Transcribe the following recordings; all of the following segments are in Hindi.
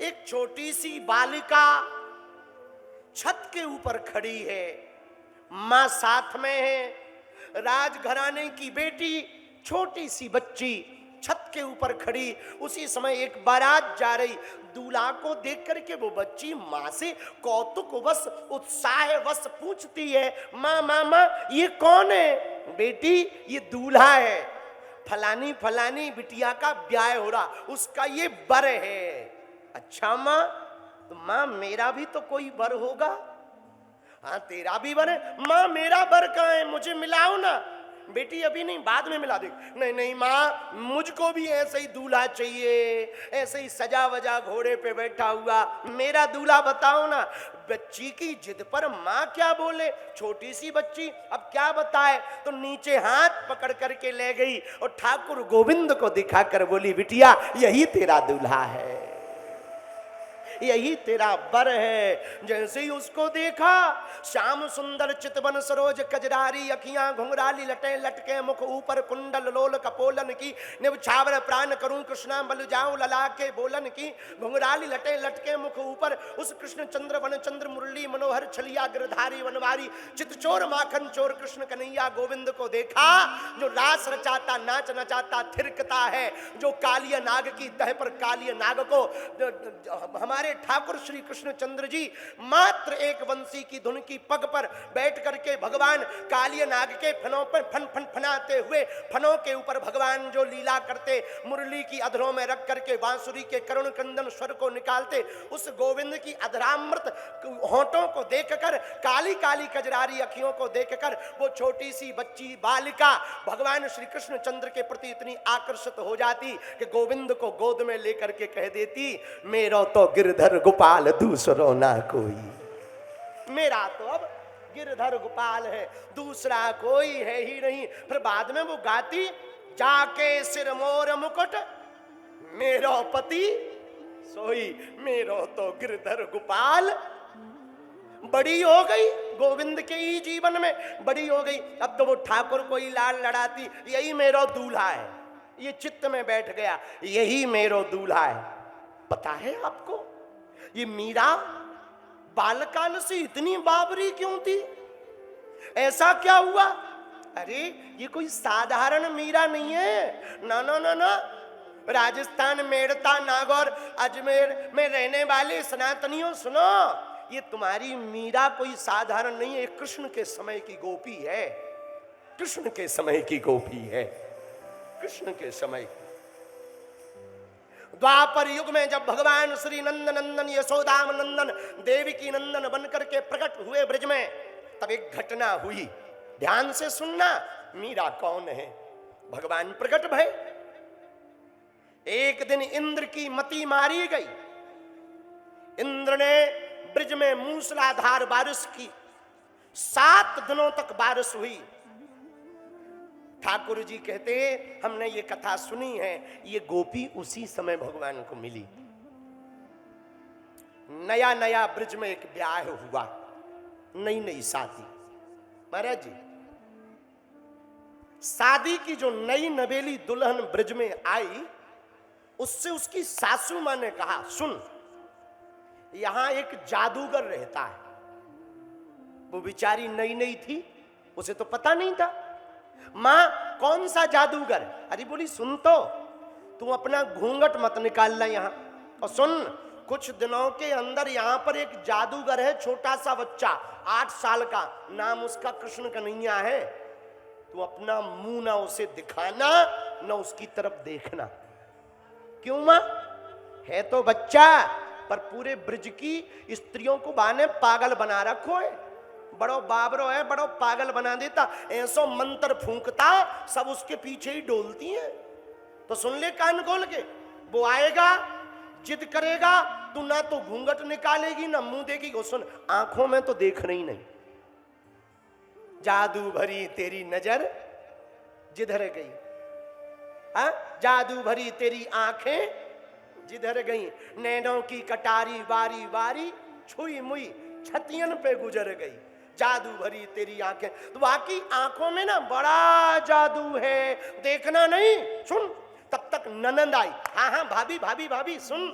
एक छोटी सी बालिका छत के ऊपर खड़ी है, मां साथ में है। राजघराने की बेटी छोटी सी बच्ची छत के ऊपर खड़ी। उसी समय एक बारात जा रही। दूल्हा को देख करके वो बच्ची मां से कौतुकवश उत्साहवश पूछती है, मां मां मां ये कौन है? बेटी ये दूल्हा है, फलानी फलानी बिटिया का ब्याह हो रहा, उसका ये बर है। अच्छा मां, तो मां मेरा भी तो कोई बर होगा। हाँ तेरा भी बर है। मां मेरा बर कहाँ है, मुझे मिलाओ ना। बेटी अभी नहीं, बाद में मिला दे। नहीं नहीं मां, मुझको भी ऐसे ही दूल्हा चाहिए, ऐसे ही सजा वजा घोड़े पे बैठा हुआ मेरा दूल्हा बताओ ना। बच्ची की जिद पर मां क्या बोले, छोटी सी बच्ची अब क्या बताए, तो नीचे हाथ पकड़ करके ले गई और ठाकुर गोविंद को दिखाकर बोली, बिटिया यही तेरा दूल्हा है, यही तेरा बर है। जैसे ही उसको देखा, श्याम सुंदर चितवन सरोज कजरारी, अखियां घुंघराली लटे लटके मुख ऊपर कुंडल लोल कपोलन की, निवछावर प्राण करूं कृष्णा बल जाऊं लला के बोलन की। घुंघराली लटे लटके मुख ऊपर उस कृष्ण चंद्र वन चंद्र मुरली मनोहर छलिया गिरधारी वनवारी, चितचोर माखन चोर कृष्ण कन्हैया गोविंद को देखा। जो रास रचाता नाच नचाता थिरकता है, जो कालिया नाग की तह पर कालिया नाग को हमारे ठाकुर श्री कृष्ण चंद्र जी मात्र एक वंशी की धुन की पग पर बैठ करके भगवान कालिया नाग के फनों पर फन फन फनाते हुए फनों के ऊपर भगवान जो लीला करते, मुरली की अधरों में रख करके बांसुरी के करुण क्रंदन स्वर को निकालते, उस गोविंद की अधरामृत होंठों को देखकर, काली काली कजरारी अखियों को देखकर वो छोटी सी बच्ची बालिका भगवान श्री कृष्ण चंद्र के प्रति इतनी आकर्षित हो जाती कि गोविंद को गोद में लेकर के कह देती, मेरो तो गिरधर गोपाल दूसरो ना कोई, मेरा तो अब गिरधर गोपाल है, दूसरा कोई है ही नहीं। फिर बाद में वो गाती, जाके सिर मोर मुकुट मेरो पति सोई, मेरो तो गिरधर गोपाल। बड़ी हो गई गोविंद के ही जीवन में, बड़ी हो गई। अब तो वो ठाकुर को ही लाल लड़ाती, यही मेरो दूल्हा है, ये चित्त में बैठ गया, यही मेरो दूल्हा है। पता है आपको ये मीरा बालकाल से इतनी बाबरी क्यों थी? ऐसा क्या हुआ? अरे ये कोई साधारण मीरा नहीं है, ना ना ना ना। राजस्थान, मेड़ता, नागौर, अजमेर में रहने वाले सनातनियों सुनो, ये तुम्हारी मीरा कोई साधारण नहीं है, कृष्ण के समय की गोपी है, कृष्ण के समय की गोपी है, कृष्ण के समय। द्वापर युग में जब भगवान श्री नंद नंदन यशोदाम नंदन देवकी नंदन बनकर के प्रकट हुए ब्रज में, तब एक घटना हुई, ध्यान से सुनना। मीरा कौन है? भगवान प्रकट भय। एक दिन इंद्र की मति मारी गई। इंद्र ने ब्रज में मूसलाधार बारिश की, 7 दिनों तक बारिश हुई। ठाकुर जी कहते, हमने ये कथा सुनी है, ये गोपी उसी समय भगवान को मिली। नया नया ब्रज में एक ब्याह हुआ, नई नई शादी। महाराज जी, शादी की जो नई नवेली दुल्हन ब्रज में आई, उससे उसकी सासू मां ने कहा, सुन यहां एक जादूगर रहता है। वो बेचारी नई नई थी, उसे तो पता नहीं था। मां कौन सा जादूगर? अरे बोली सुन तो, तू अपना घूंघट मत निकालना यहां, और सुन कुछ दिनों के अंदर यहां पर एक जादूगर है, छोटा सा बच्चा 8 साल का, नाम उसका कृष्ण कन्हैया है। तू अपना मुंह ना उसे दिखाना, ना उसकी तरफ देखना। क्यों मां? है तो बच्चा, पर पूरे ब्रज की स्त्रियों को बाने पागल बना रखो है, बड़ो बाबरो है, बड़ो पागल बना देता, ऐसो मंत्र फूंकता, सब उसके पीछे ही डोलती हैं। तो सुन ले कान खोल के, वो आएगा, जिद करेगा, तू ना तो घूंघट निकालेगी ना मुंह देगी। वो सुन, आंखों में तो देखना ही नहीं। जादू भरी तेरी नजर जिधर गई, हाँ जादू भरी तेरी आंखें जिधर गई, नैनों की कटारी बारी बारी छुई मुई छतियन पे गुजर गई। जादू भरी तेरी आंखें, तो बाकी आंखों में ना बड़ा जादू है, देखना नहीं। सुन, तब तक ननंद आई, हाँ हाँ भाभी भाभी भाभी सुन,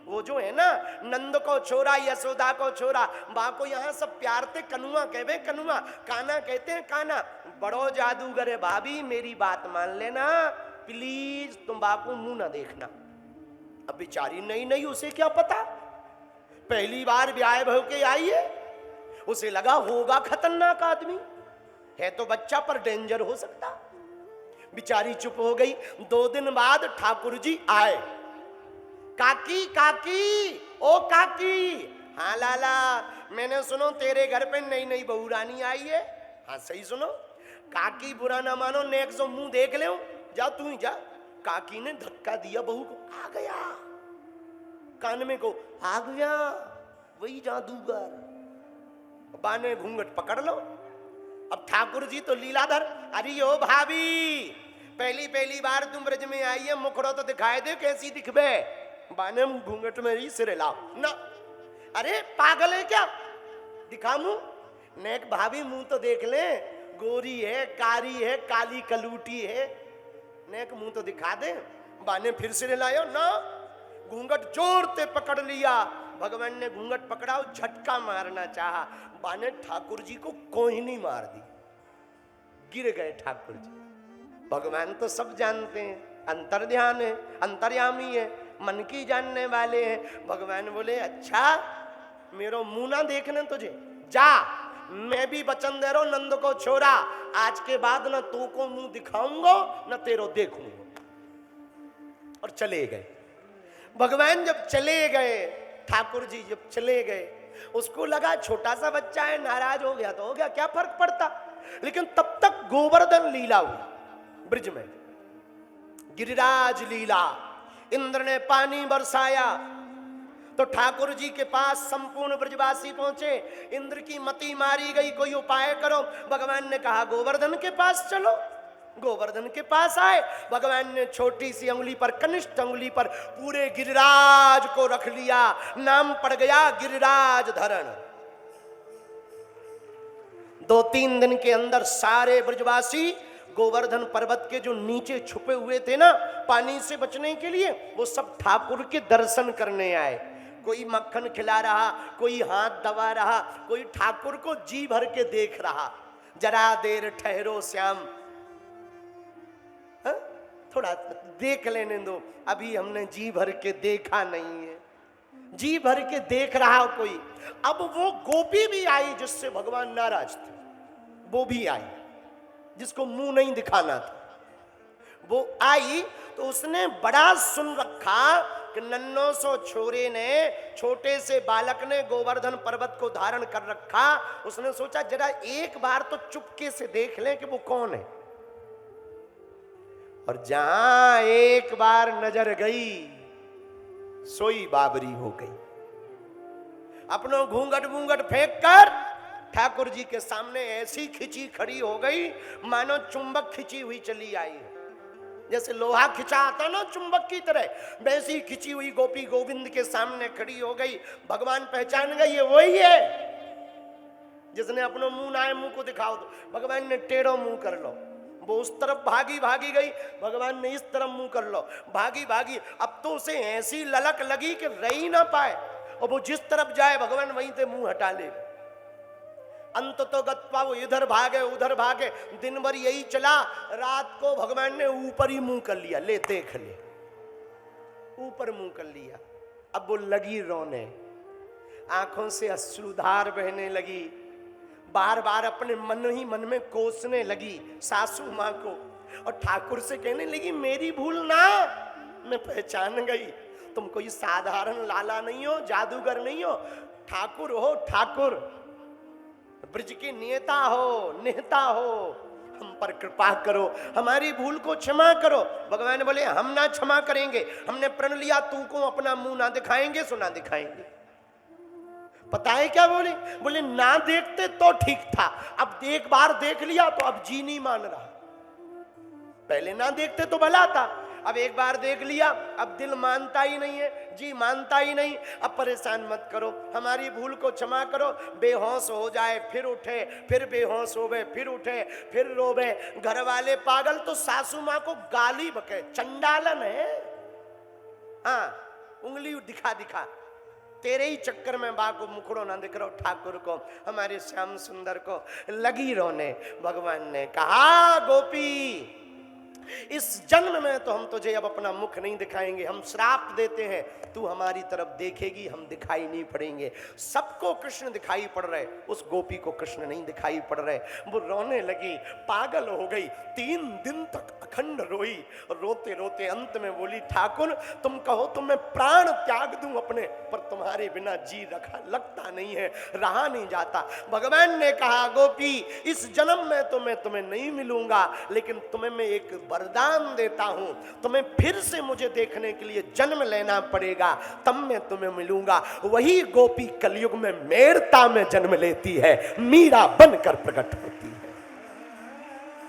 वो जो है ना नंद को छोरा यशोदा को छोरा, बा को यहाँ सब प्यार ते कनुआ कहवे कनुआ, काना कहते हैं काना। बड़ो जादूगर है भाभी, मेरी बात मान लेना प्लीज, तुम बा को मुंह ना देखना। अब बेचारी नहीं नहीं, उसे क्या पता, पहली बार ब्याह भव के आई है, उसे लगा होगा खतरनाक आदमी है, तो बच्चा पर डेंजर हो सकता। बेचारी चुप हो गई। 2 दिन बाद ठाकुर जी आए। काकी काकी, ओ काकी। हाँ लाला, मैंने सुनो तेरे घर पे नई नई बहू रानी आई है। हाँ सही सुनो। काकी बुरा ना मानो, नेक जो मुंह देख ले, जा तू ही जा। काकी ने धक्का दिया बहू को, आ गया, कान में को आ गया, वही जादूगर। बाने घूंघट पकड़ लो। अब ठाकुर जी तो लीलाधर, अरे ओ भाभी, पहली बार तुम ब्रज में आई है, मुखड़ो तो दिखाई दे, कैसी दिखबे। बाने घूंघट में ही सिर लाओ ना। अरे पागल है क्या, दिखा मुंह। नेक भाभी मुंह तो देख ले, गोरी है, कारी है, काली कलूटी है, नेक मुंह तो दिखा दे। बाने फिर सिर लायो ना, घूंघट जोर से पकड़ लिया। भगवान ने घूंघट पकड़ा और झटका मारना चाहा, बाने ठाकुर जी को कोहिनी मार दी, गिर गए ठाकुर जी। भगवान तो सब जानते हैं, अंतर्ध्यान है, अंतर्यामी है, मन की जानने वाले हैं। भगवान बोले अच्छा मेरो मुंह ना देखने तुझे, जा, मैं भी वचन दे रहा हूं नंद को छोरा, आज के बाद ना तू को मुंह दिखाऊंगा ना तेरो देखूंगा। और चले गए। भगवान जब चले गए, ठाकुर जी जब चले गए, उसको लगा छोटा सा बच्चा है, नाराज हो गया तो हो गया, क्या फर्क पड़ता। लेकिन तब तक गोवर्धन लीला हुई ब्रिज में, गिरिराज लीला। इंद्र ने पानी बरसाया तो ठाकुर जी के पास संपूर्ण ब्रजवासी पहुंचे। इंद्र की मति मारी गई, कोई उपाय करो। भगवान ने कहा गोवर्धन के पास चलो। गोवर्धन के पास आए। भगवान ने छोटी सी अंगुली पर, कनिष्ठ अंगुली पर पूरे गिरिराज को रख लिया। नाम पड़ गया गिरिराज धरण। 2-3 दिन के अंदर सारे ब्रजवासी गोवर्धन पर्वत के जो नीचे छुपे हुए थे ना पानी से बचने के लिए, वो सब ठाकुर के दर्शन करने आए। कोई मक्खन खिला रहा, कोई हाथ दबा रहा, कोई ठाकुर को जी भर के देख रहा। जरा देर ठहरो श्याम, थोड़ा देख लेने दो, अभी हमने जी भर के देखा नहीं है। जी भर के देख रहा कोई। अब वो गोपी भी आई जिससे भगवान नाराज थे, वो भी आई, जिसको मुंह नहीं दिखाना था। वो आई तो उसने बड़ा सुन रखा कि नन्नो सो छोरे ने, छोटे से बालक ने गोवर्धन पर्वत को धारण कर रखा। उसने सोचा जरा एक बार तो चुपके से देख लें कि वो कौन है। और जहां एक बार नजर गई, सोई बाबरी हो गई। अपनों घूंघट घूंघट फेंक कर ठाकुर जी के सामने ऐसी खिंची खड़ी हो गई मानो चुंबक खिंची हुई चली आई है। जैसे लोहा खिंचा आता ना चुंबक की तरह, वैसी खिंची हुई गोपी गोविंद के सामने खड़ी हो गई। भगवान पहचान गए ये वही है जिसने अपना मुंह ना आए, मुंह को दिखाओ तो। भगवान ने टेढ़ो मुंह कर लो, वो उस तरफ भागी भागी गई, भगवान ने इस तरफ मुंह कर लो, भागी भागी। अब तो उसे ऐसी ललक लगी कि रही ना पाए, और वो जिस तरफ जाए भगवान वहीं से मुंह हटा ले। अंत तो गत्वा वो इधर भागे उधर भागे, दिन भर यही चला। रात को भगवान ने ऊपर ही मुंह कर लिया, ले देख ले, ऊपर मुंह कर लिया। अब वो लगी रोने, आंखों से अश्रुधार बहने लगी, बार बार अपने मन ही मन में कोसने लगी सासू माँ को, और ठाकुर से कहने लगी मेरी भूल ना, मैं पहचान गई, तुम कोई साधारण लाला नहीं हो, जादूगर नहीं हो, ठाकुर हो, ठाकुर, ब्रज के नेता हो, नेता हो, हम पर कृपा करो, हमारी भूल को क्षमा करो। भगवान बोले हम ना क्षमा करेंगे, हमने प्रण लिया तू को अपना मुंह ना दिखाएंगे, सो ना दिखाएंगे। पता है क्या बोले? बोले ना देखते तो ठीक था, अब एक बार देख लिया तो अब जी नहीं मान रहा। पहले ना देखते तो भला था, अब एक बार देख लिया अब दिल मानता ही नहीं है, जी मानता ही नहीं। अब परेशान मत करो, हमारी भूल को क्षमा करो। बेहोश हो जाए फिर उठे, फिर बेहोश हो गए फिर उठे, फिर रोवे। घर वाले पागल तो सासू माँ को गाली बके, चंडालन है। हाँ, उंगली दिखा दिखा, तेरे ही चक्कर में बा को मुखड़ो ना दिख रहो, ठाकुर को, हमारे श्याम सुंदर को लगी रोने। भगवान ने कहा गोपी, इस जन्म में तो हम तुझे अब अपना मुख नहीं दिखाएंगे, हम श्राप देते हैं, तू हमारी तरफ देखेगी, हम दिखाई नहीं पड़ेंगे। सबको कृष्ण दिखाई पड़ रहे, उस गोपी को कृष्ण नहीं दिखाई पड़ रहे। वो रोने लगी, पागल हो गई, 3 दिन तक अखंड रोई। रोते रोते अंत में बोली, ठाकुर तुम कहो तो मैं प्राण त्याग दूं अपने, पर तुम्हारे बिना जी रखा लगता नहीं है, रहा नहीं जाता। भगवान ने कहा गोपी, इस जन्म में तो मैं तुम्हें नहीं मिलूंगा, लेकिन तुम्हें मैं एक वरदान देता हूं, तुम्हें फिर से मुझे देखने के लिए जन्म लेना पड़ेगा, तब मैं तुम्हें मिलूंगा। वही गोपी कलयुग में मेरता में जन्म लेती है, मीरा बनकर प्रकट होती है।